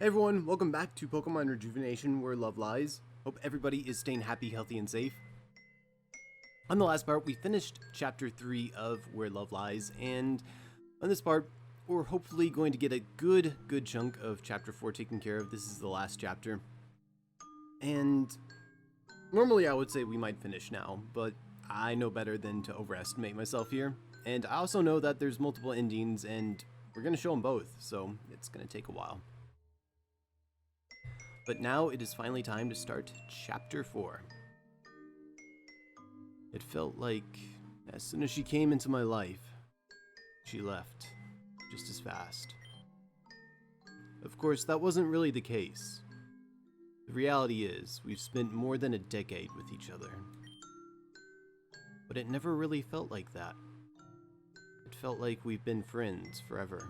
Hey everyone, welcome back to Pokemon Rejuvenation, where love lies. Hope everybody is staying happy, healthy, and safe. On the last part, we finished Chapter 3 of Where Love Lies, and on this part, we're hopefully going to get a good chunk of Chapter 4 taken care of. This is the last chapter. And normally I would say we might finish now, but I know better than to overestimate myself here. And I also know that there's multiple endings, and we're going to show them both, so it's going to take a while. But now it is finally time to start Chapter 4. It felt like as soon as she came into my life, she left just as fast. Of course, that wasn't really the case. The reality is, we've spent more than a decade with each other. But it never really felt like that. It felt like we've been friends forever.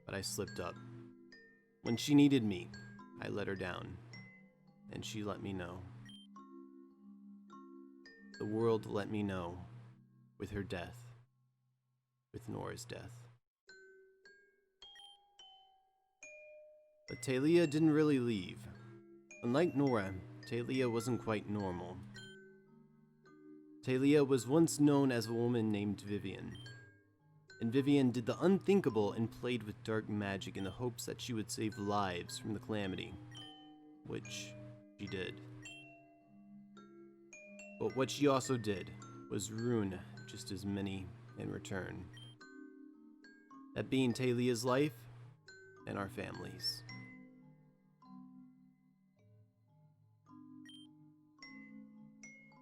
But I slipped up. When she needed me, I let her down, and she let me know. The world let me know, with her death, with Nora's death. But Taelia didn't really leave. Unlike Nora, Taelia wasn't quite normal. Taelia was once known as a woman named Vivian. And Vivian did the unthinkable and played with dark magic in the hopes that she would save lives from the calamity, which she did. But what she also did was ruin just as many in return. That being Taelia's life and our families.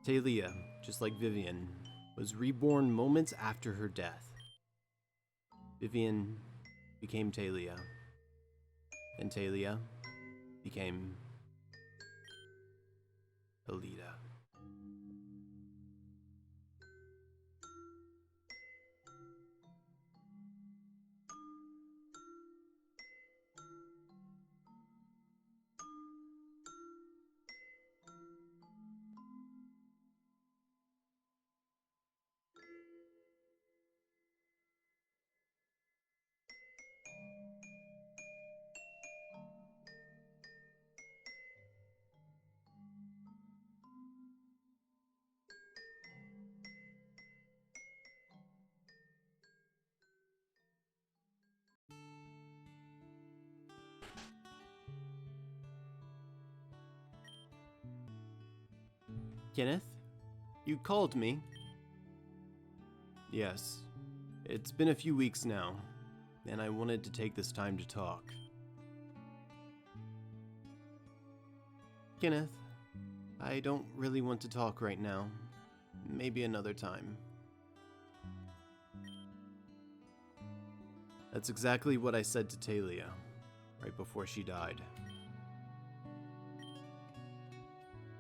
Taelia, just like Vivian, was reborn moments after her death. Vivian became Taelia, and Taelia became Aelita. Kenneth, you called me? Yes, it's been a few weeks now, and I wanted to take this time to talk. Kenneth, I don't really want to talk right now. Maybe another time. That's exactly what I said to Taelia, right before she died.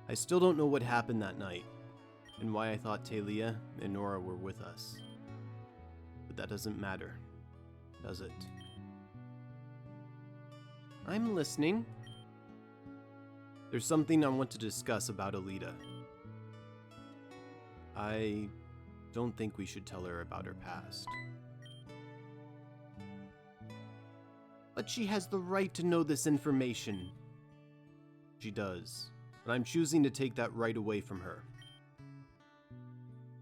I still don't know what happened that night, and why I thought Taelia and Nora were with us. But that doesn't matter, does it? I'm listening. There's something I want to discuss about Aelita. I don't think we should tell her about her past. But she has the right to know this information. She does. And I'm choosing to take that right away from her.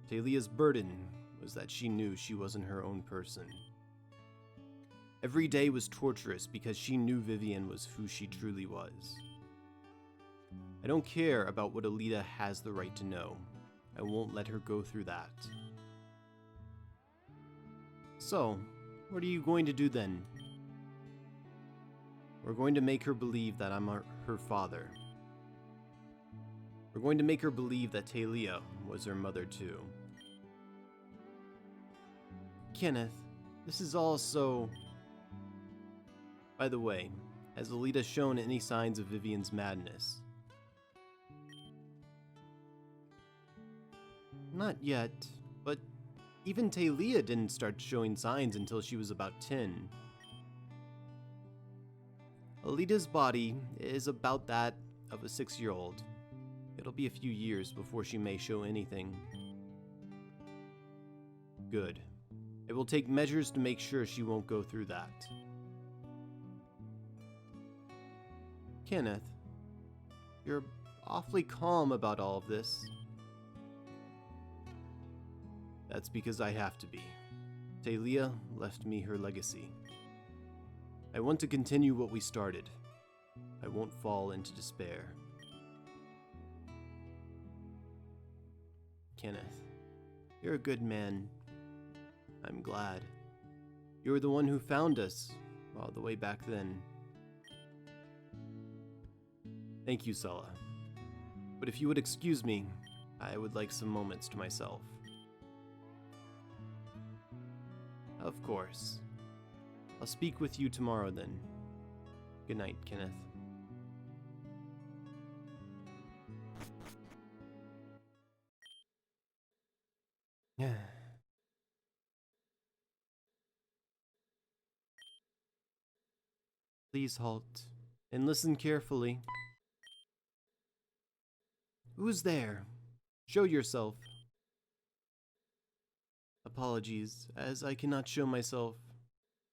Taelia's burden was that she knew she wasn't her own person. Every day was torturous because she knew Vivian was who she truly was. I don't care about what Aelita has the right to know. I won't let her go through that. So, what are you going to do then? We're going to make her believe that I'm her father. We're going to make her believe that Taelia was her mother too. Kenneth, this is all so... By the way, has Aelita shown any signs of Vivian's madness? Not yet, but even Taelia didn't start showing signs until she was about 10. Aelita's body is about that of a 6-year-old. It'll be a few years before she may show anything. Good. I will take measures to make sure she won't go through that. Kenneth, you're awfully calm about all of this. That's because I have to be. Taelia left me her legacy. I want to continue what we started. I won't fall into despair. Kenneth, you're a good man. I'm glad. You were the one who found us all the way back then. Thank you, Sella. But if you would excuse me, I would like some moments to myself. Of course. I'll speak with you tomorrow then. Good night, Kenneth. Please halt and listen carefully. Who's there? Show yourself. Apologies, as I cannot show myself,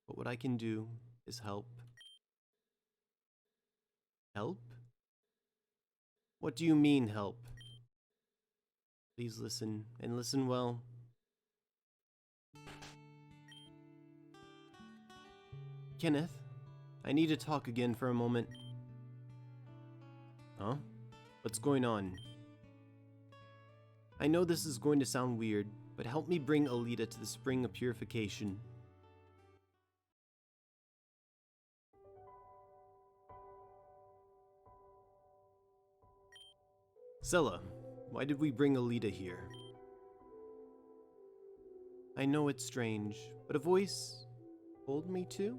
but what I can do is help. Help? What do you mean, help? Please listen, and listen well. Kenneth, I need to talk again for a moment. Huh? What's going on? I know this is going to sound weird, but help me bring Aelita to the spring of purification. Sella, why did we bring Aelita here? I know it's strange, but a voice told me to?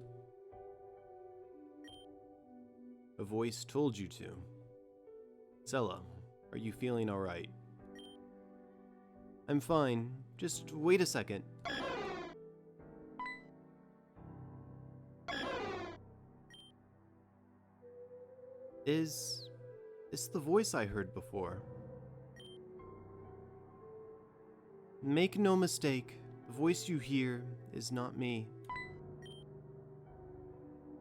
A voice told you to. Sella, are you feeling alright? I'm fine. Just wait a second. Is this the voice I heard before? Make no mistake, the voice you hear is not me.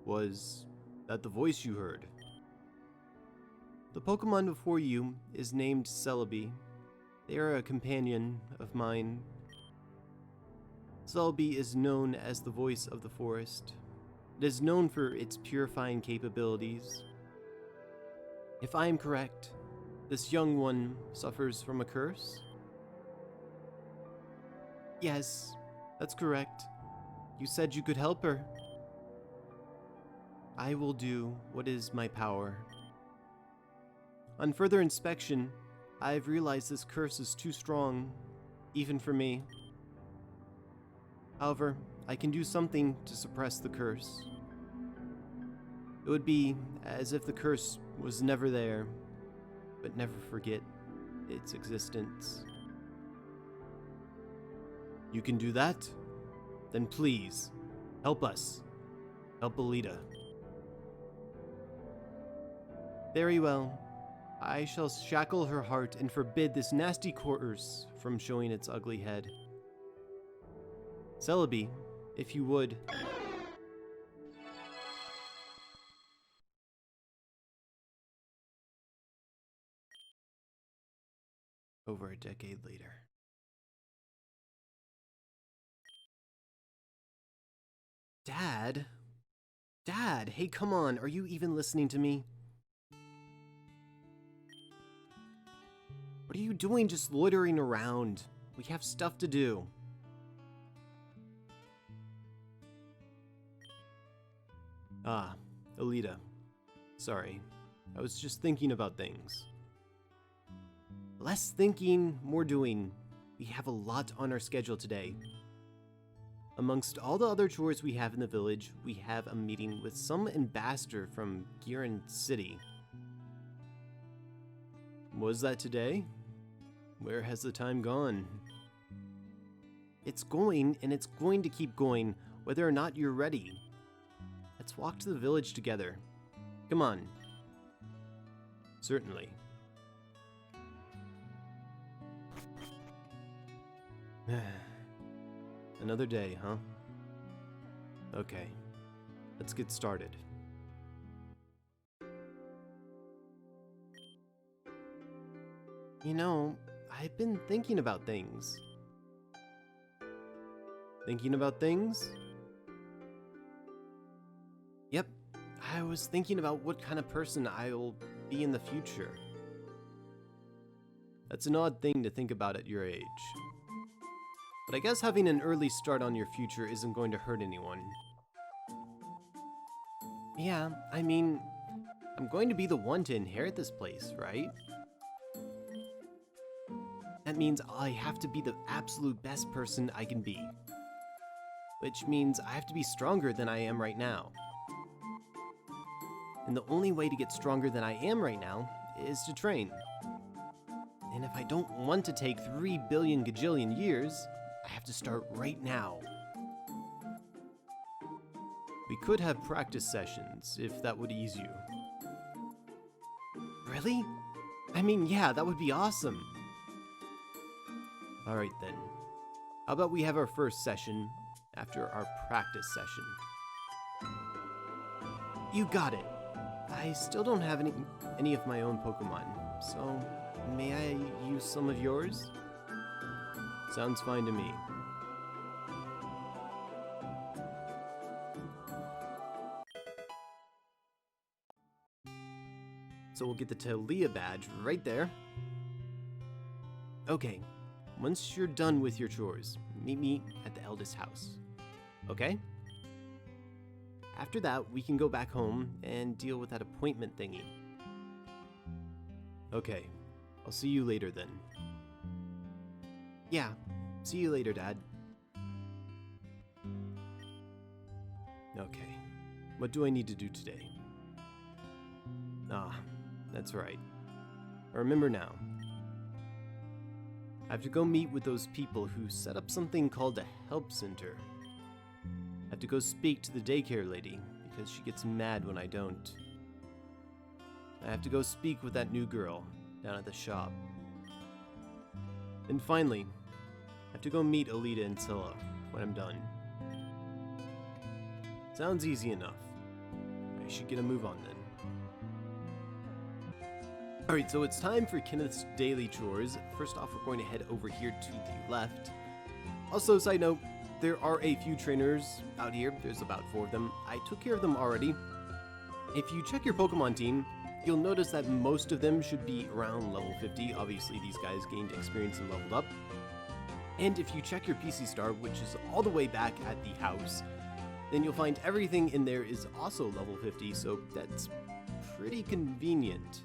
Was that the voice you heard? The Pokemon before you is named Celebi. They are a companion of mine. Celebi is known as the voice of the forest. It is known for its purifying capabilities. If I am correct, this young one suffers from a curse? Yes, that's correct. You said you could help her. I will do what is my power. On further inspection, I've realized this curse is too strong, even for me. However, I can do something to suppress the curse. It would be as if the curse was never there, but never forget its existence. You can do that? Then please, help us. Help Aelita. Very well. I shall shackle her heart and forbid this nasty Chores from showing its ugly head. Celebi, if you would. Over a decade later. Dad? Dad, hey, come on, are you even listening to me? What are you doing just loitering around? We have stuff to do. Ah, Aelita. Sorry, I was just thinking about things. Less thinking, more doing. We have a lot on our schedule today. Amongst all the other chores we have in the village, we have a meeting with some ambassador from Giran City. Was that today? Where has the time gone? It's going, and it's going to keep going, whether or not you're ready. Let's walk to the village together. Come on. Certainly. Another day, huh? Okay, let's get started. You know, I've been thinking about things. Thinking about things? Yep, I was thinking about what kind of person I'll be in the future. That's an odd thing to think about at your age. But I guess having an early start on your future isn't going to hurt anyone. Yeah, I mean, I'm going to be the one to inherit this place, right? That means I have to be the absolute best person I can be. Which means I have to be stronger than I am right now. And the only way to get stronger than I am right now is to train. And if I don't want to take 3 billion gajillion years, I have to start right now. We could have practice sessions, if that would ease you. Really? I mean, yeah, that would be awesome. Alright then. How about we have our first session after our practice session? You got it. I still don't have any of my own Pokemon, so may I use some of yours? Sounds fine to me. So we'll get the Taelia badge right there. Okay, once you're done with your chores, meet me at the eldest house. Okay? After that, we can go back home and deal with that appointment thingy. Okay, I'll see you later then. Yeah, see you later, Dad. Okay, what do I need to do today? Ah, that's right. I remember now. I have to go meet with those people who set up something called a help center. I have to go speak to the daycare lady, because she gets mad when I don't. I have to go speak with that new girl down at the shop. And finally, I have to go meet Aelita and Scylla when I'm done. Sounds easy enough. I should get a move on then. Alright, so it's time for Kenneth's daily chores. First off, we're going to head over here to the left. Also, side note, there are a few trainers out here. There's about 4 of them. I took care of them already. If you check your Pokemon team, you'll notice that most of them should be around level 50. Obviously, these guys gained experience and leveled up. And if you check your PC star, which is all the way back at the house, then you'll find everything in there is also level 50, so that's pretty convenient.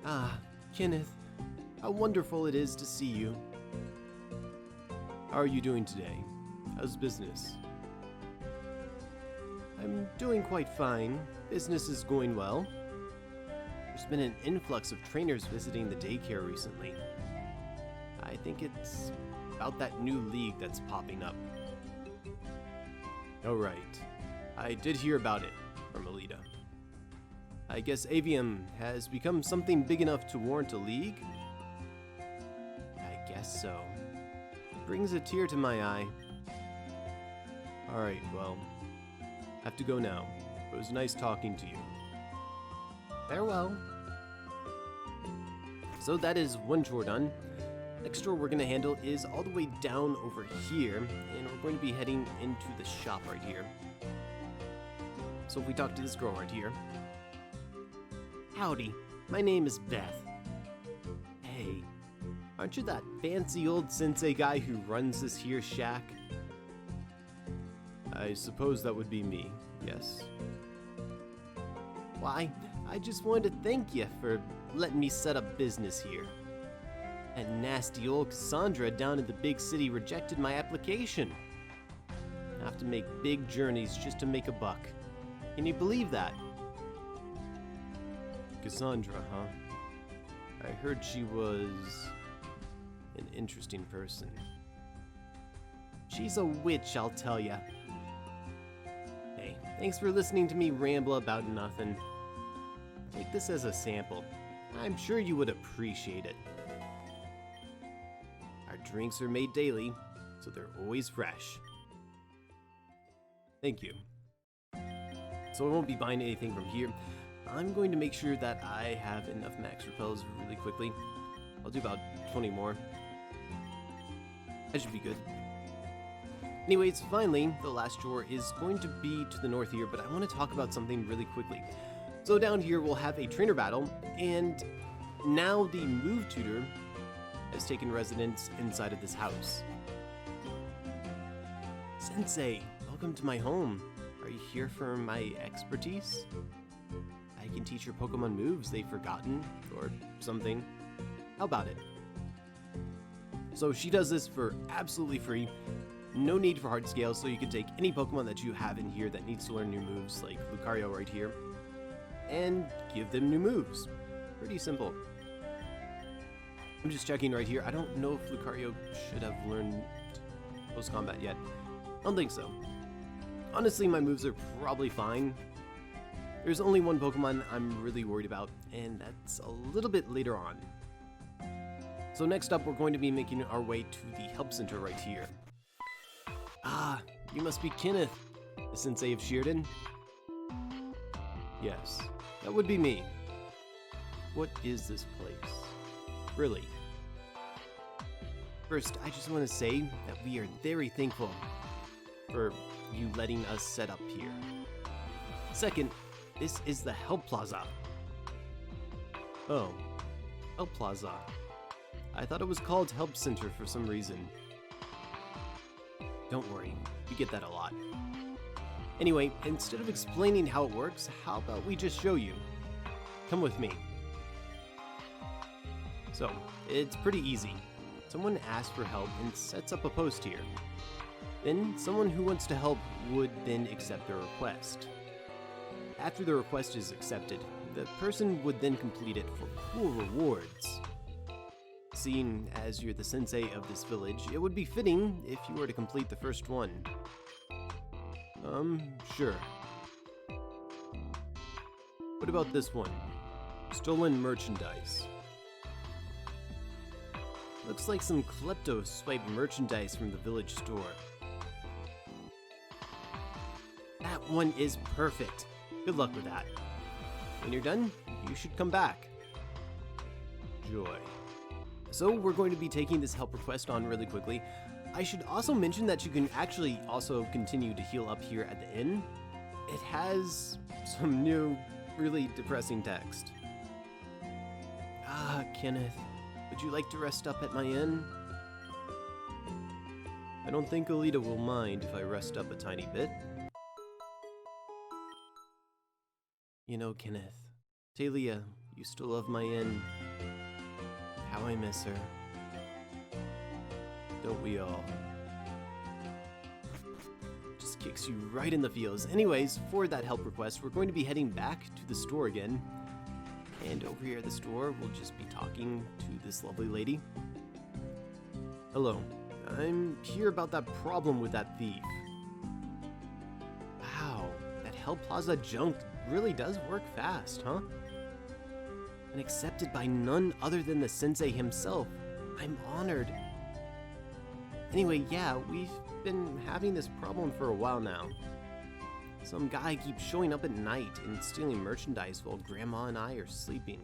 Ah, Kenneth, how wonderful it is to see you. How are you doing today? How's business? I'm doing quite fine. Business is going well. There's been an influx of trainers visiting the daycare recently. I think it's about that new league that's popping up. Oh right, I did hear about it from Aelita. I guess Avium has become something big enough to warrant a league? I guess so. Brings a tear to my eye. Alright, well, I have to go now. It was nice talking to you. Farewell. So that is one chore done. Next chore we're going to handle is all the way down over here, and we're going to be heading into the shop right here. So if we talk to this girl right here. Howdy, my name is Beth. Hey, aren't you that fancy old sensei guy who runs this here shack? I suppose that would be me, yes. Why, I just wanted to thank you for letting me set up business here. That nasty old Cassandra down in the big city rejected my application. I have to make big journeys just to make a buck. Can you believe that? Cassandra, huh? I heard she was an interesting person. She's a witch, I'll tell ya. Hey, thanks for listening to me ramble about nothing. Take this as a sample. I'm sure you would appreciate it. Our drinks are made daily, so they're always fresh. Thank you. So I won't be buying anything from here. I'm going to make sure that I have enough max repels really quickly. I'll do about 20 more. That should be good. Anyways, finally, the last chore is going to be to the north here, but I want to talk about something really quickly. So down here, we'll have a trainer battle, and now the move tutor has taken residence inside of this house. Sensei, welcome to my home. Are you here for my expertise? I can teach your Pokemon moves they've forgotten, or something. How about it? So she does this for absolutely free. No need for hard scales, so you can take any Pokemon that you have in here that needs to learn new moves, like Lucario right here, and give them new moves. Pretty simple. I'm just checking right here. I don't know if Lucario should have learned post-combat yet. I don't think so. Honestly, my moves are probably fine. There's only one Pokemon I'm really worried about, and that's a little bit later on. So next up, we're going to be making our way to the help center right here. Ah, you must be Kenneth, the sensei of Sheridan. Yes, that would be me. What is this place? Really? First, I just want to say that we are very thankful for you letting us set up here. Second, this is the Help Plaza. Oh, Help Plaza. I thought it was called Help Center for some reason. Don't worry, we get that a lot. Anyway, instead of explaining how it works, how about we just show you? Come with me. So, it's pretty easy. Someone asks for help and sets up a post here. Then, someone who wants to help would then accept their request. After the request is accepted, the person would then complete it for cool rewards. Seeing as you're the sensei of this village, it would be fitting if you were to complete the first one. Sure. What about this one? Stolen merchandise. Looks like some kleptos swiped merchandise from the village store. That one is perfect. Good luck with that. When you're done, you should come back. Joy. So we're going to be taking this help request on really quickly. I should also mention that you can actually also continue to heal up here at the inn. It has some new, really depressing text. Ah, Kenneth, would you like to rest up at my inn? I don't think Aelita will mind if I rest up a tiny bit. You know, Kenneth, Taelia used to love my inn. How I miss her. Don't we all? Just kicks you right in the feels. Anyways, for that help request, we're going to be heading back to the store again. And over here at the store, we'll just be talking to this lovely lady. Hello. I'm here about that problem with that thief. Wow, that Help Plaza junk really does work fast, huh? And accepted by none other than the sensei himself. I'm honored. Anyway, yeah, we've been having this problem for a while now. Some guy keeps showing up at night and stealing merchandise while Grandma and I are sleeping.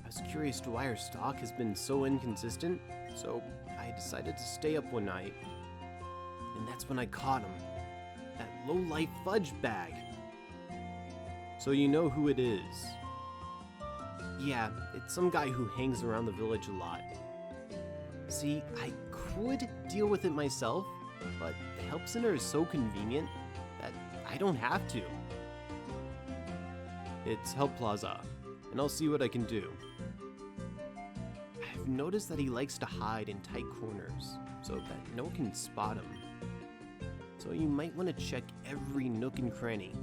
I was curious to why our stock has been so inconsistent, so I decided to stay up one night. And that's when I caught him. That low-life fudge bag. So you know who it is. Yeah, it's some guy who hangs around the village a lot. See, I could deal with it myself, but the help center is so convenient that I don't have to. It's Help Plaza, and I'll see what I can do. I've noticed that he likes to hide in tight corners, so that no one can spot him. So you might want to check every nook and cranny.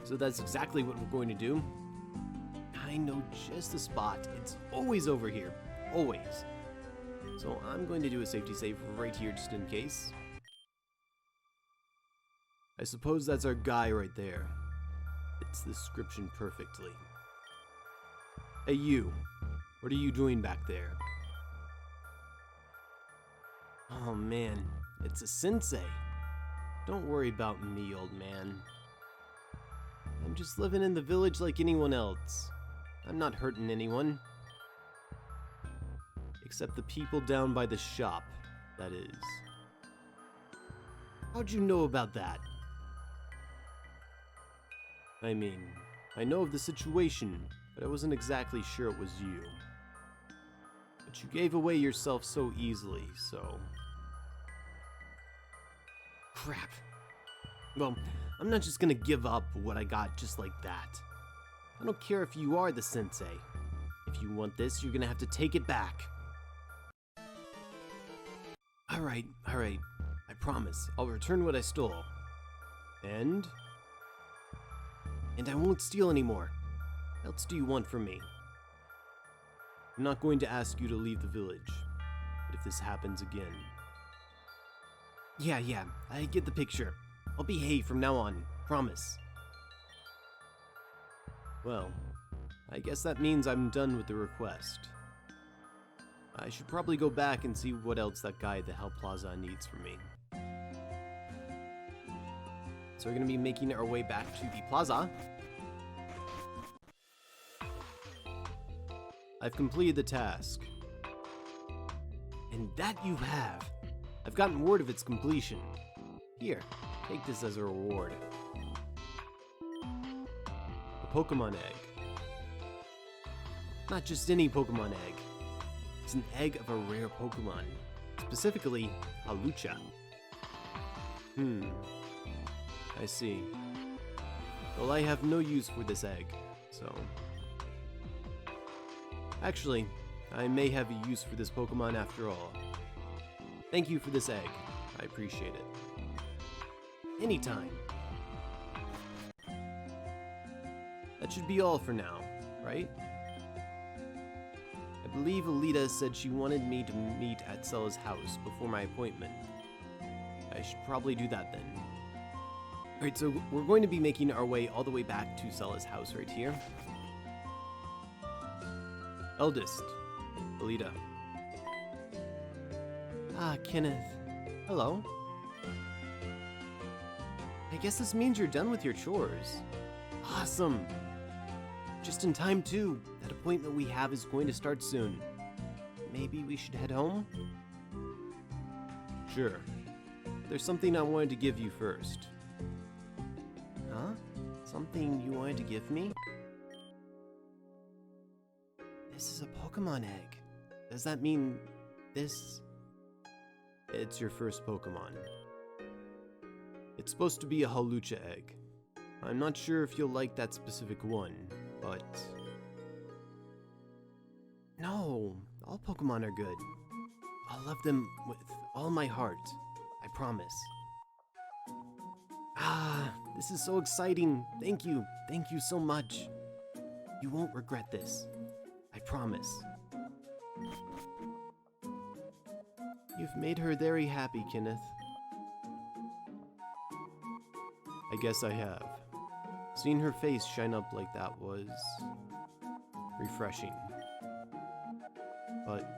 So that's exactly what we're going to do. I know just the spot. It's always over here. Always. So I'm going to do a safety save right here just in case. I suppose that's our guy right there. Fits the description perfectly. Hey you, what are you doing back there? Oh man, it's a sensei. Don't worry about me, old man. I'm just living in the village like anyone else. I'm not hurting anyone. Except the people down by the shop, that is. How'd you know about that? I mean, I know of the situation, but I wasn't exactly sure it was you. But you gave away yourself so easily, so... Crap. Well, I'm not just gonna give up what I got just like that. I don't care if you are the sensei. If you want this, you're gonna have to take it back. Alright. I promise. I'll return what I stole. And I won't steal anymore. What else do you want from me? I'm not going to ask you to leave the village. But if this happens again... Yeah, I get the picture. I'll behave from now on. Promise. Well, I guess that means I'm done with the request. I should probably go back and see what else that guy at the Hell Plaza needs from me. So we're gonna be making our way back to the plaza. I've completed the task. And that you have. I've gotten word of its completion. Here, take this as a reward. A Pokemon egg. Not just any Pokemon egg. It's an egg of a rare Pokemon. Specifically, a Lucha. I see. Well, I have no use for this egg, so... Actually, I may have a use for this Pokemon after all. Thank you for this egg. I appreciate it. Anytime. That should be all for now, right? I believe Aelita said she wanted me to meet at Cella's house before my appointment. I should probably do that then. Alright, so we're going to be making our way all the way back to Cella's house right here. Eldest, Aelita. Ah, Kenneth. Hello. I guess this means you're done with your chores. Awesome. Just in time, too. That appointment we have is going to start soon. Maybe we should head home? Sure. There's something I wanted to give you first. Huh? Something you wanted to give me? This is a Pokemon egg. Does that mean this? It's your first Pokemon. It's supposed to be a Hawlucha egg. I'm not sure if you'll like that specific one, but... No, all Pokemon are good. I'll love them with all my heart. I promise. Ah, this is so exciting. Thank you so much. You won't regret this. I promise. You've made her very happy, Kenneth. I guess I have. Seeing her face shine up like that was... refreshing. But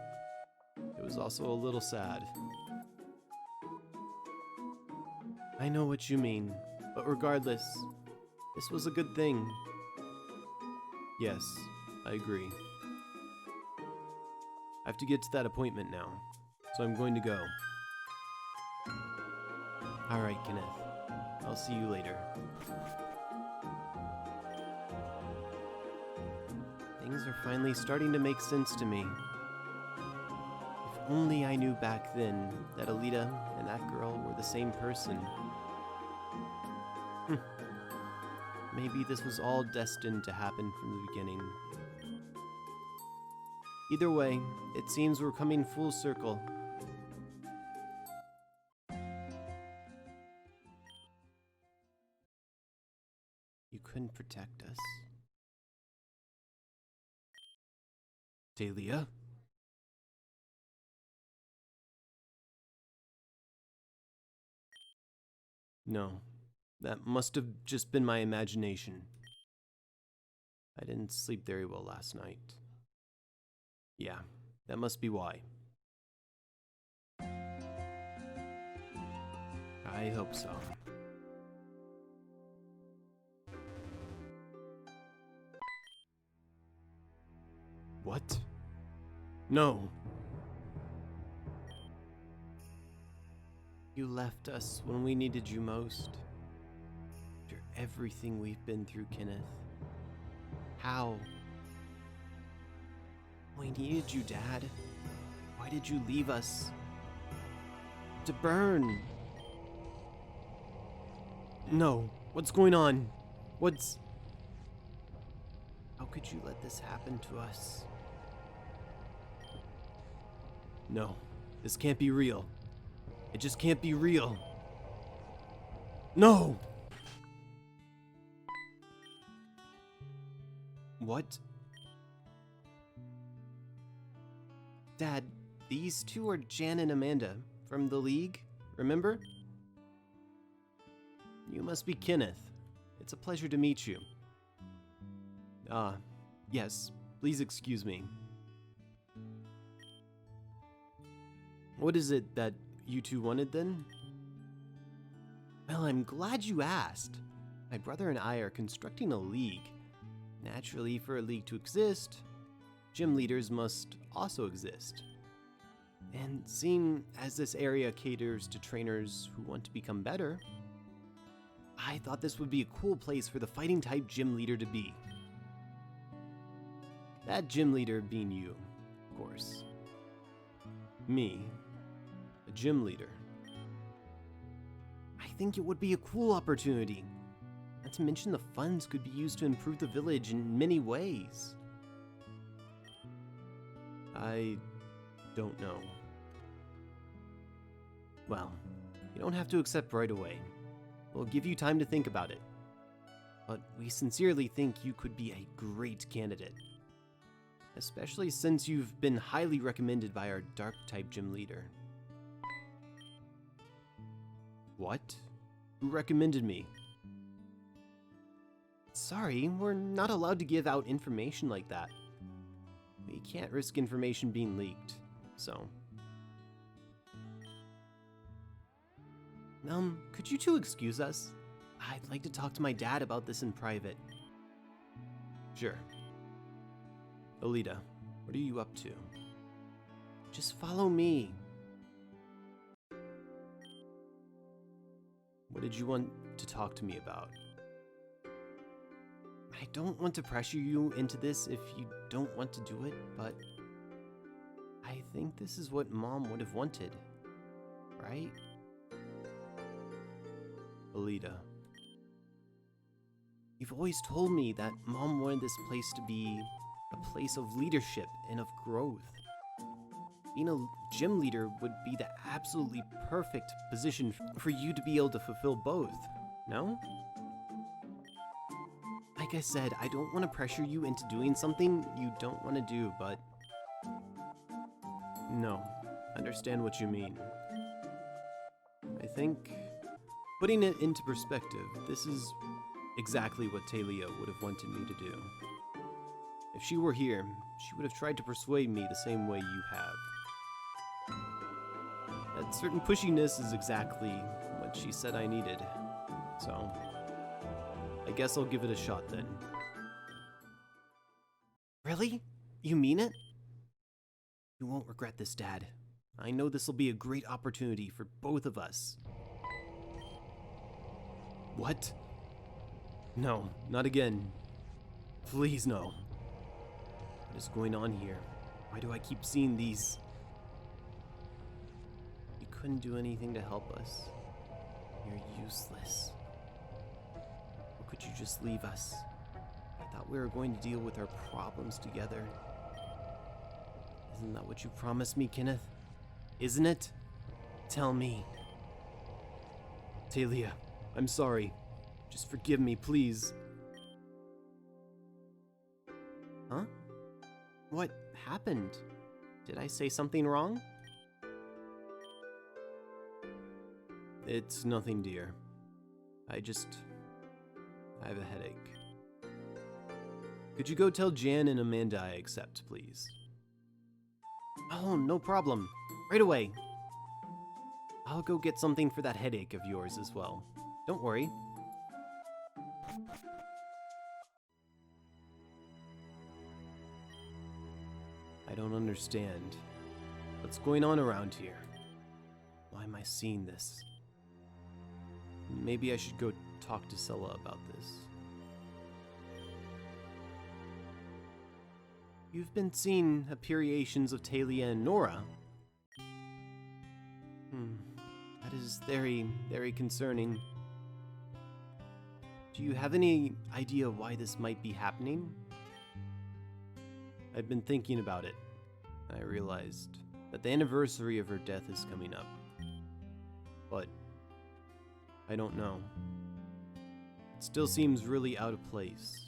it was also a little sad. I know what you mean, but regardless, this was a good thing. Yes, I agree. I have to get to that appointment now, so I'm going to go. Alright, Kenneth. I'll see you later. Things are finally starting to make sense to me. If only I knew back then that Aelita and that girl were the same person. Maybe this was all destined to happen from the beginning. Either way, it seems we're coming full circle. You couldn't protect us. Taelia? No, that must have just been my imagination. I didn't sleep very well last night. Yeah, that must be why. I hope so. No. You left us when we needed you most. After everything we've been through, Kenneth. How? We needed you, Dad. Why did you leave us? To burn. No. What's going on? How could you let this happen to us? No. This can't be real. It just can't be real. No! What? Dad, these two are Jan and Amanda from the League, remember? You must be Kenneth. It's a pleasure to meet you. Yes, please excuse me. What is it that you two wanted then? Well, I'm glad you asked. My brother and I are constructing a league. Naturally, for a league to exist, gym leaders must also exist. And seeing as this area caters to trainers who want to become better, I thought this would be a cool place for the fighting type gym leader to be. That gym leader being you, of course. Me, a gym leader. I think it would be a cool opportunity. Not to mention the funds could be used to improve the village in many ways. I don't know. Well, you don't have to accept right away. We'll give you time to think about it. But we sincerely think you could be a great candidate. Especially since you've been highly recommended by our Dark-type gym leader. What? Who recommended me? Sorry, we're not allowed to give out information like that. We can't risk information being leaked, so... Could you two excuse us? I'd like to talk to my dad about this in private. Sure. Aelita, what are you up to? Just follow me. What did you want to talk to me about? I don't want to pressure you into this if you don't want to do it, but I think this is what Mom would have wanted, right? Aelita, you've always told me that Mom wanted this place to be a place of leadership and of growth. Being a gym leader would be the absolutely perfect position for you to be able to fulfill both, no? Like I said, I don't want to pressure you into doing something you don't want to do, but... No, I understand what you mean. I think, putting it into perspective, this is exactly what Taelia would have wanted me to do. If she were here, she would have tried to persuade me the same way you have. That certain pushiness is exactly what she said I needed, so I guess I'll give it a shot then. Really? You mean it? You won't regret this, Dad. I know this will be a great opportunity for both of us. What? No, not again. Please, no. What is going on here? Why do I keep seeing these? You couldn't do anything to help us. You're useless. Or could you just leave us? I thought we were going to deal with our problems together. Isn't that what you promised me, Kenneth? Isn't it? Tell me. Taelia, I'm sorry. Just forgive me, please. Huh? What happened? Did I say something wrong? It's nothing, dear. I have a headache. Could you go tell Jan and Amanda I accept, please? Oh, no problem. Right away. I'll go get something for that headache of yours as well. Don't worry. I don't understand. What's going on around here? Why am I seeing this? Maybe I should go talk to Sella about this. You've been seeing apparitions of Taelia and Nora. That is very, very concerning. Do you have any idea why this might be happening? I've been thinking about it. I realized that the anniversary of her death is coming up. But I don't know. It still seems really out of place.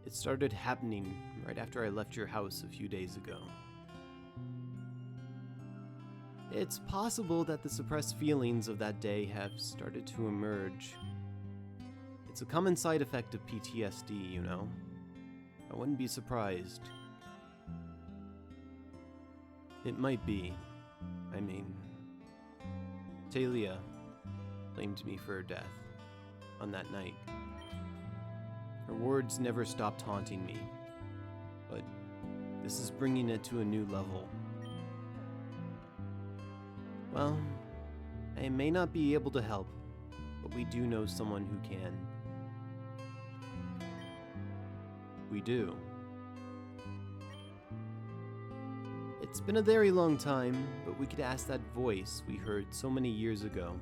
It started happening right after I left your house a few days ago. It's possible that the suppressed feelings of that day have started to emerge. It's a common side effect of PTSD, you know. I wouldn't be surprised. It might be. I mean, Taelia blamed me for her death on that night. Her words never stopped haunting me, but this is bringing it to a new level. Well, I may not be able to help, but we do know someone who can. We do. It's been a very long time, but we could ask that voice we heard so many years ago.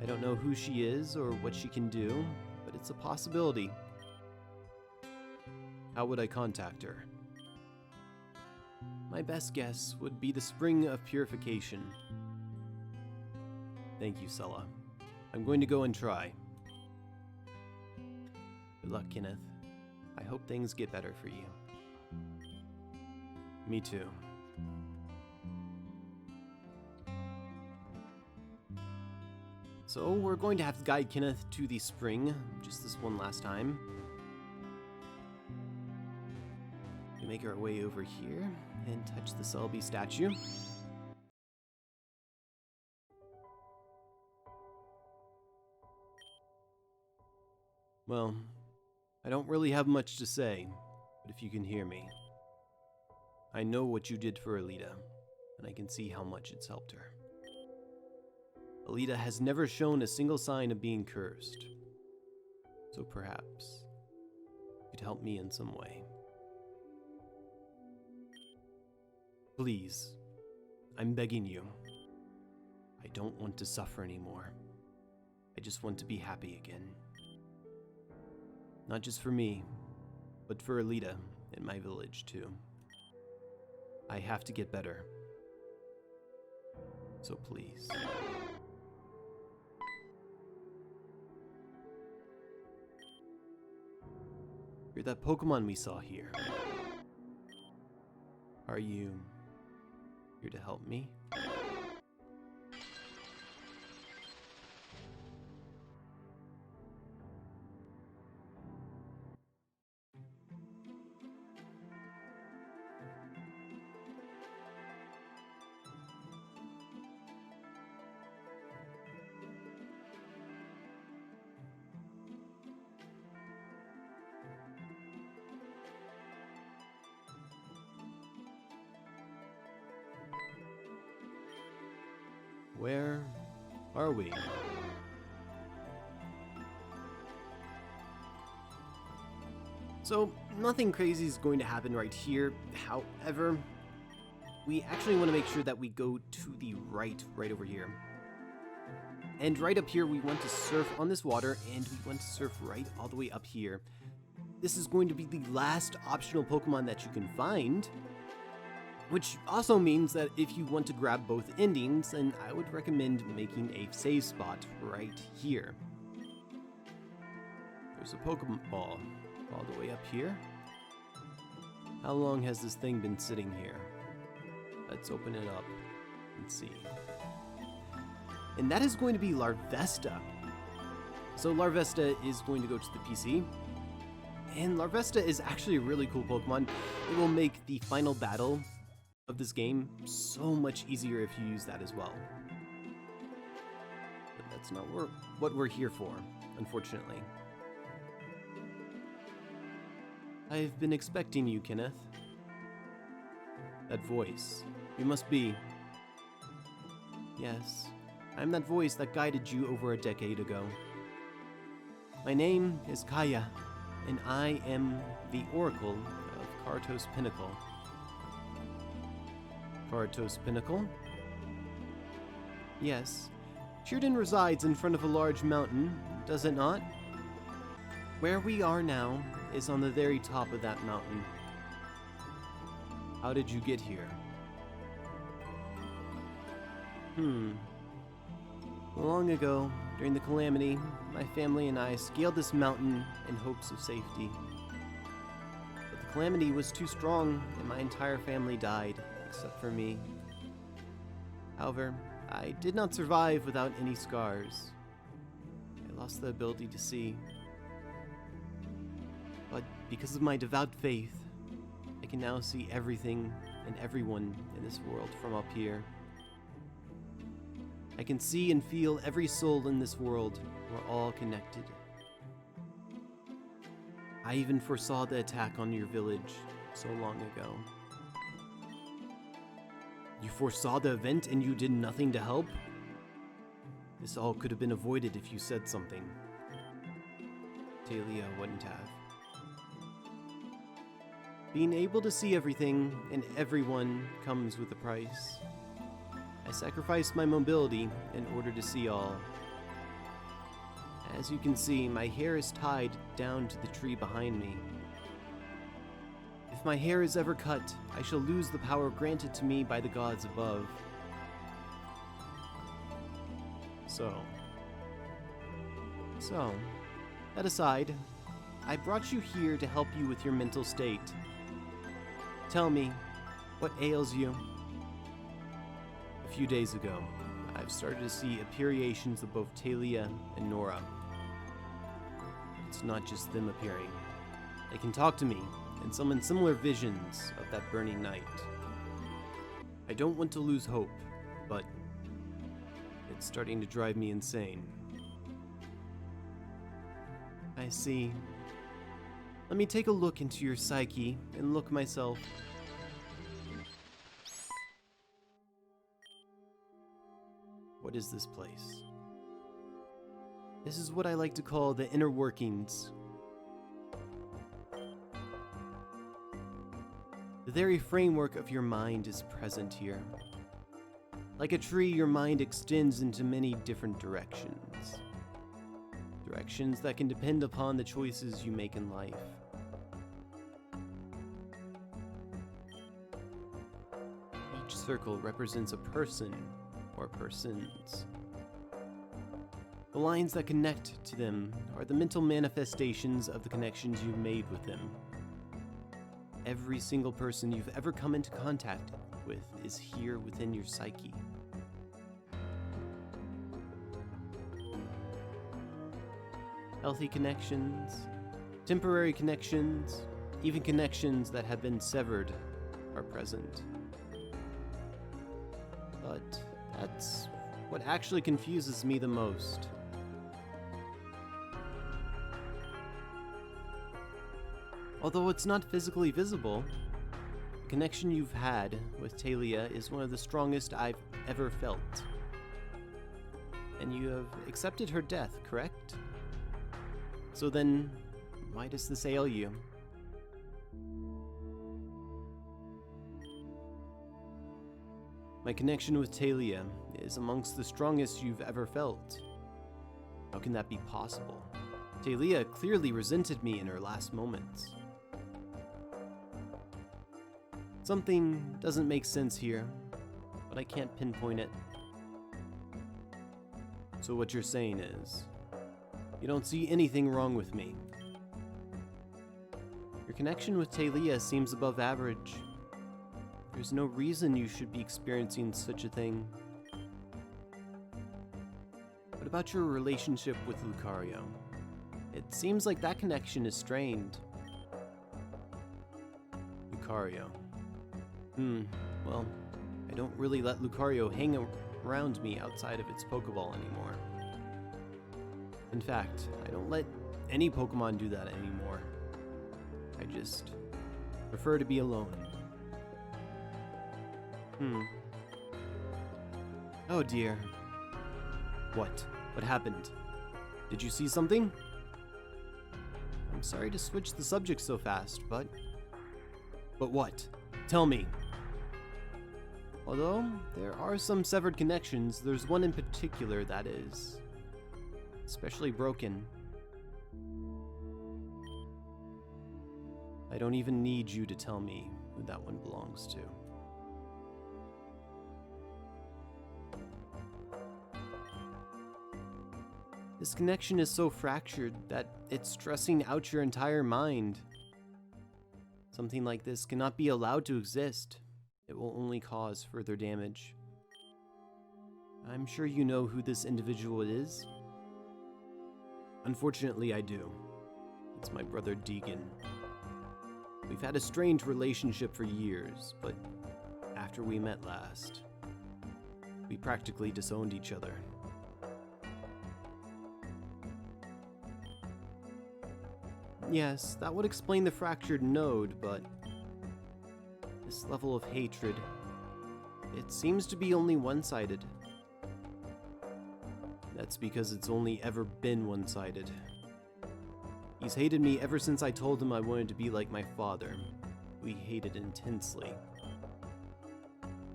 I don't know who she is or what she can do, but it's a possibility. How would I contact her? My best guess would be the Spring of Purification. Thank you, Sella. I'm going to go and try. Good luck, Kenneth. I hope things get better for you. Me too. So we're going to have to guide Kenneth to the spring, just this one last time. We make our way over here and touch the Selby statue. Well, I don't really have much to say, but if you can hear me. I know what you did for Aelita, and I can see how much it's helped her. Aelita has never shown a single sign of being cursed, so perhaps you could help me in some way. Please, I'm begging you. I don't want to suffer anymore. I just want to be happy again. Not just for me, but for Aelita and my village too. I have to get better. So please. You're that Pokemon we saw here. Are you here to help me? Where are we? So, nothing crazy is going to happen right here. However, we actually want to make sure that we go to the right over here. And right up here, we want to surf on this water, and we want to surf right all the way up here. This is going to be the last optional Pokemon that you can find, which also means that if you want to grab both endings, then I would recommend making a save spot right here. There's a Pokeball all the way up here. How long has this thing been sitting here? Let's open it up and see. And that is going to be Larvesta. So Larvesta is going to go to the PC. And Larvesta is actually a really cool Pokemon. It will make the final battle of this game so much easier if you use that as well. But that's not what we're here for, unfortunately. I've been expecting you, Kenneth. That voice. You must be... Yes, I'm that voice that guided you over a decade ago. My name is Kaya, and I am the Oracle of Kartos Pinnacle. Kartos Pinnacle? Yes. Sheridan resides in front of a large mountain, does it not? Where we are now is on the very top of that mountain. How did you get here? Long ago, during the calamity, my family and I scaled this mountain in hopes of safety. But the calamity was too strong, and my entire family died, except for me. However, I did not survive without any scars. I lost the ability to see. But because of my devout faith, I can now see everything and everyone in this world from up here. I can see and feel every soul in this world. We're all connected. I even foresaw the attack on your village so long ago. You foresaw the event and you did nothing to help? This all could have been avoided if you said something. Taelia wouldn't have. Being able to see everything and everyone comes with a price. I sacrificed my mobility in order to see all. As you can see, my hair is tied down to the tree behind me. If my hair is ever cut, I shall lose the power granted to me by the gods above. So, that aside, I brought you here to help you with your mental state. Tell me, what ails you? A few days ago, I've started to see apparitions of both Taelia and Nora. It's not just them appearing. They can talk to me and summon similar visions of that burning night. I don't want to lose hope, but it's starting to drive me insane. I see. Let me take a look into your psyche and look myself. What is this place? This is what I like to call the inner workings. The very framework of your mind is present here. Like a tree, your mind extends into many different directions. Directions that can depend upon the choices you make in life. Each circle represents a person or persons. The lines that connect to them are the mental manifestations of the connections you've made with them. Every single person you've ever come into contact with is here within your psyche. Healthy connections, temporary connections, even connections that have been severed are present. But that's what actually confuses me the most. Although it's not physically visible, the connection you've had with Taelia is one of the strongest I've ever felt. And you have accepted her death, correct? So then, why does this ail you? My connection with Taelia is amongst the strongest you've ever felt. How can that be possible? Taelia clearly resented me in her last moments. Something doesn't make sense here, but I can't pinpoint it. So what you're saying is, you don't see anything wrong with me. Your connection with Taelia seems above average. There's no reason you should be experiencing such a thing. What about your relationship with Lucario? It seems like that connection is strained. Lucario. Well, I don't really let Lucario hang around me outside of its Pokeball anymore. In fact, I don't let any Pokemon do that anymore. I just prefer to be alone. Oh dear. What? What happened? Did you see something? I'm sorry to switch the subject so fast, but... But what? Tell me. Although, there are some severed connections, there's one in particular that is... especially broken. I don't even need you to tell me who that one belongs to. This connection is so fractured that it's stressing out your entire mind. Something like this cannot be allowed to exist. It will only cause further damage. I'm sure you know who this individual is. Unfortunately, I do. It's my brother Deegan. We've had a strained relationship for years, but after we met last, we practically disowned each other. Yes, that would explain the fractured node, but this level of hatred, it seems to be only one-sided. That's because it's only ever been one-sided. He's hated me ever since I told him I wanted to be like my father. We hated intensely.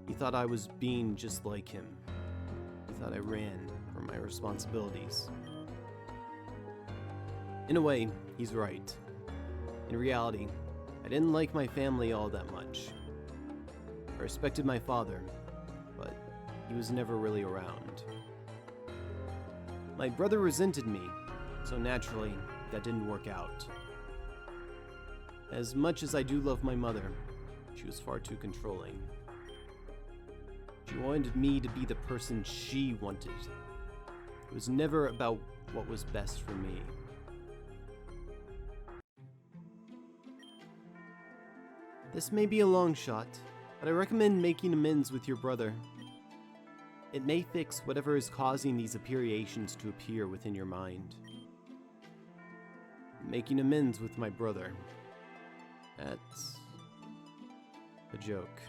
He thought I was being just like him. He thought I ran from my responsibilities. In a way, he's right. In reality, I didn't like my family all that much. I respected my father, but he was never really around. My brother resented me, so naturally, that didn't work out. As much as I do love my mother, she was far too controlling. She wanted me to be the person she wanted. It was never about what was best for me. This may be a long shot, but I recommend making amends with your brother. It may fix whatever is causing these apparitions to appear within your mind. Making amends with my brother. That's a joke.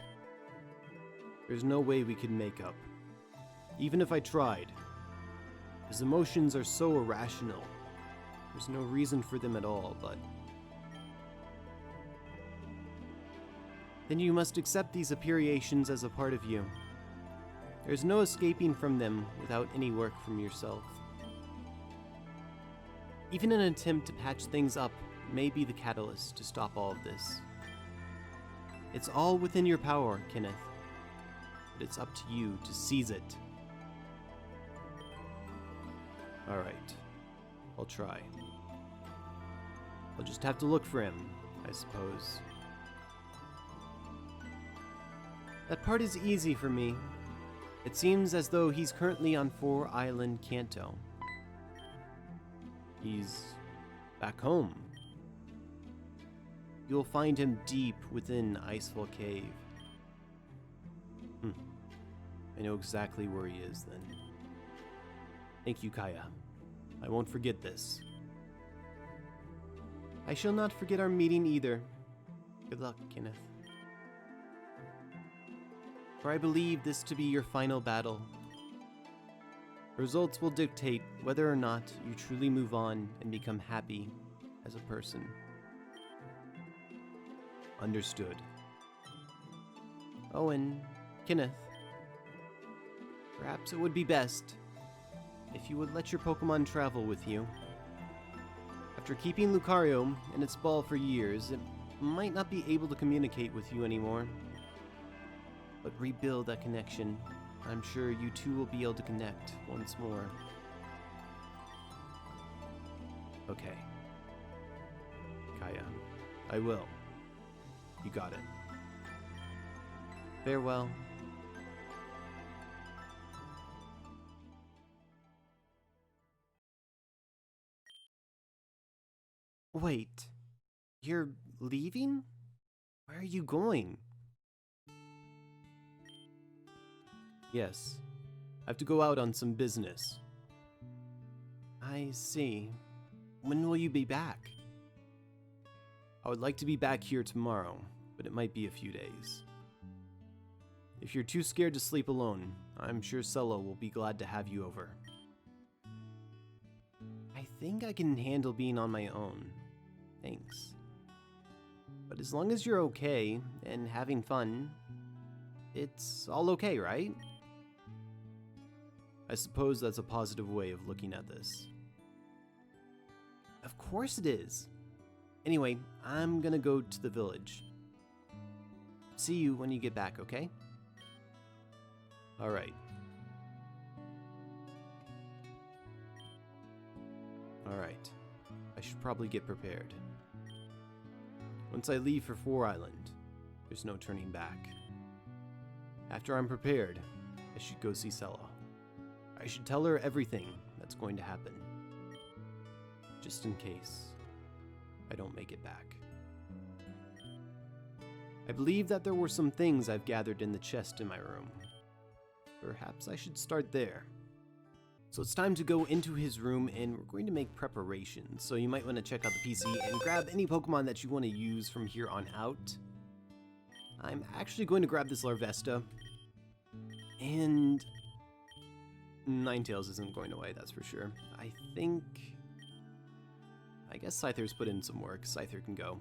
There's no way we could make up. Even if I tried. His emotions are so irrational. There's no reason for them at all, but... Then you must accept these apparitions as a part of you. There's no escaping from them without any work from yourself. Even an attempt to patch things up may be the catalyst to stop all of this. It's all within your power, Kenneth, but it's up to you to seize it. Alright, I'll try. I'll just have to look for him, I suppose. That part is easy for me. It seems as though he's currently on 4 Island Kanto. He's back home. You'll find him deep within Icefall Cave. I know exactly where he is then. Thank you, Kaya. I won't forget this. I shall not forget our meeting either. Good luck, Kenneth. For I believe this to be your final battle. Results will dictate whether or not you truly move on and become happy as a person. Understood. Oh, and Kenneth, perhaps it would be best if you would let your Pokemon travel with you. After keeping Lucario in its ball for years, it might not be able to communicate with you anymore. But rebuild that connection. I'm sure you two will be able to connect once more. Okay. Kaya, I will. You got it. Farewell. Wait. You're leaving? Where are you going? Yes. I have to go out on some business. I see. When will you be back? I would like to be back here tomorrow, but it might be a few days. If you're too scared to sleep alone, I'm sure Sella will be glad to have you over. I think I can handle being on my own. Thanks. But as long as you're okay and having fun, it's all okay, right? I suppose that's a positive way of looking at this. Of course it is. Anyway, I'm gonna go to the village. See you when you get back, okay? Alright. Alright. I should probably get prepared. Once I leave for Four Island, there's no turning back. After I'm prepared, I should go see Sella. I should tell her everything that's going to happen. Just in case I don't make it back. I believe that there were some things I've gathered in the chest in my room. Perhaps I should start there. So it's time to go into his room and we're going to make preparations. So you might want to check out the PC and grab any Pokemon that you want to use from here on out. I'm actually going to grab this Larvesta. And Ninetales isn't going away, that's for sure. I guess Scyther's put in some work. Scyther can go.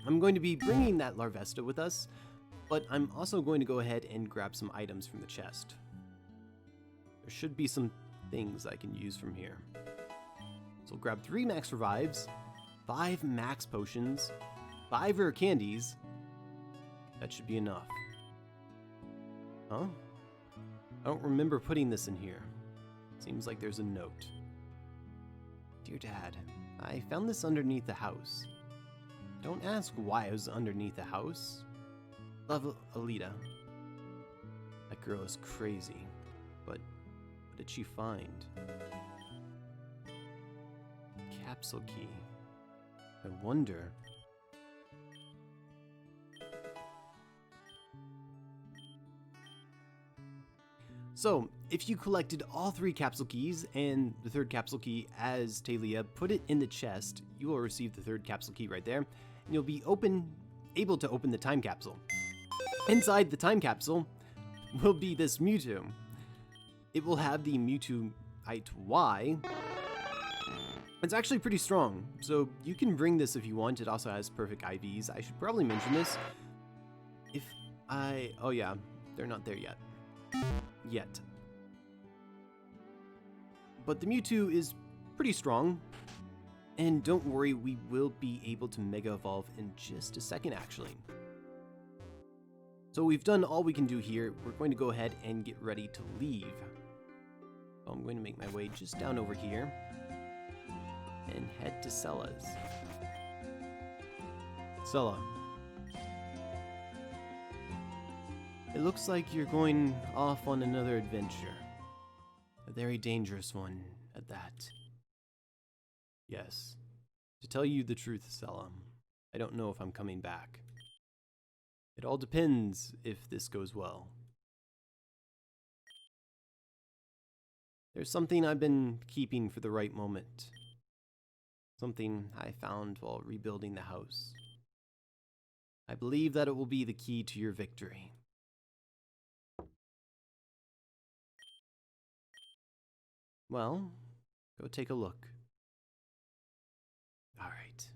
I'm going to be bringing that Larvesta with us, but I'm also going to go ahead and grab some items from the chest. There should be some things I can use from here. So I'll grab 3 max revives, 5 max potions, 5 rare candies. That should be enough. Huh? I don't remember putting this in here. Seems like there's a note. Dear Dad, I found this underneath the house. Don't ask why it was underneath the house. Love, Aelita. That girl is crazy, but what did she find? Capsule key. I wonder. So, if you collected all 3 capsule keys and the 3rd capsule key as Taelia, put it in the chest, you will receive the 3rd capsule key right there, and you'll be able to open the time capsule. Inside the time capsule will be this Mewtwo. It will have the Mewtwo-ite Y. It's actually pretty strong, so you can bring this if you want. It also has perfect IVs. I should probably mention this. Oh yeah, they're not there yet. But the Mewtwo is pretty strong, and don't worry, we will be able to Mega Evolve in just a second actually. So we've done all we can do here. We're going to go ahead and get ready to leave. So I'm going to make my way just down over here and head to Sella's. Sella. It looks like you're going off on another adventure. A very dangerous one at that. Yes. To tell you the truth, Sella, I don't know if I'm coming back. It all depends if this goes well. There's something I've been keeping for the right moment. Something I found while rebuilding the house. I believe that it will be the key to your victory. Well, go take a look. All right.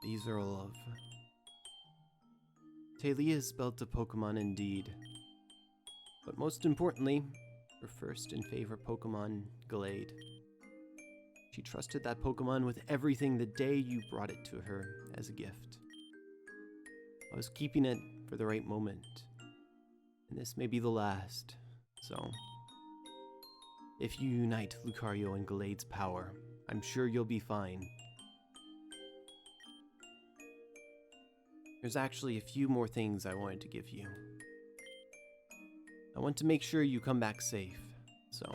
These are all of Taelia's belt of Pokemon indeed. But most importantly, her first and favorite Pokemon, Glade. She trusted that Pokemon with everything the day you brought it to her as a gift. I was keeping it for the right moment, and this may be the last, so if you unite Lucario and Glade's power, I'm sure you'll be fine. There's actually a few more things I wanted to give you. I want to make sure you come back safe, so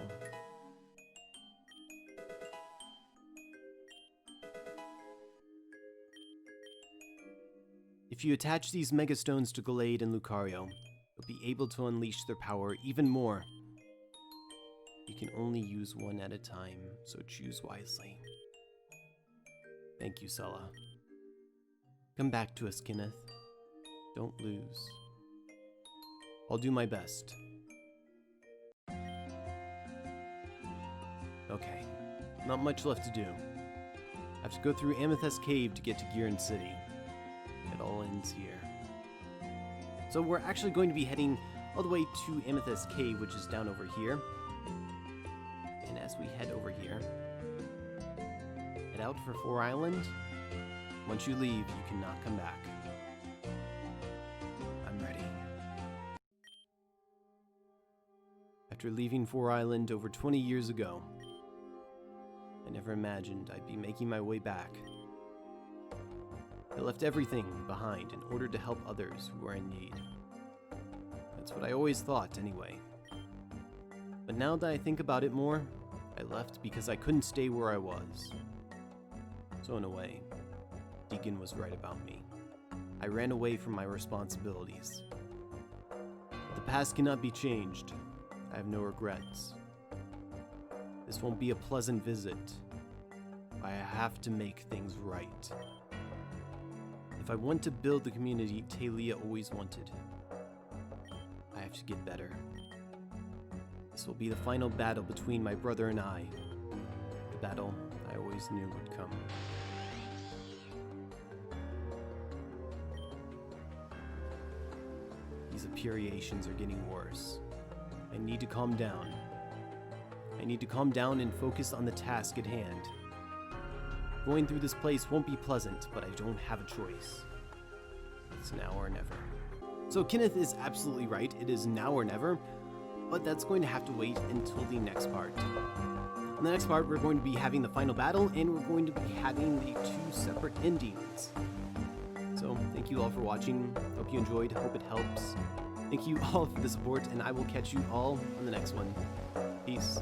If you attach these megastones to Gallade and Lucario, you'll be able to unleash their power even more. You can only use one at a time, so choose wisely. Thank you, Sella. Come back to us, Kenneth. Don't lose. I'll do my best. Okay, not much left to do. I have to go through Amethyst Cave to get to Giran City. It all ends here. So we're actually going to be heading all the way to Amethyst Cave, which is down over here. And as we head over here, head out for 4 Island. Once you leave, you cannot come back. I'm ready. After leaving 4 Island over 20 years ago, I never imagined I'd be making my way back. I left everything behind in order to help others who are in need. That's what I always thought, anyway. But now that I think about it more, I left because I couldn't stay where I was. So in a way, Deacon was right about me. I ran away from my responsibilities. But the past cannot be changed. I have no regrets. This won't be a pleasant visit. I have to make things right. If I want to build the community Taelia always wanted, I have to get better. This will be the final battle between my brother and I. The battle I always knew would come. These apparitions are getting worse. I need to calm down. I need to calm down and focus on the task at hand. Going through this place won't be pleasant, but I don't have a choice. It's now or never. So Kenneth is absolutely right. It is now or never, but that's going to have to wait until the next part. In the next part, we're going to be having the final battle, and we're going to be having the 2 separate endings. So thank you all for watching. Hope you enjoyed. Hope it helps. Thank you all for the support, and I will catch you all on the next one. Peace.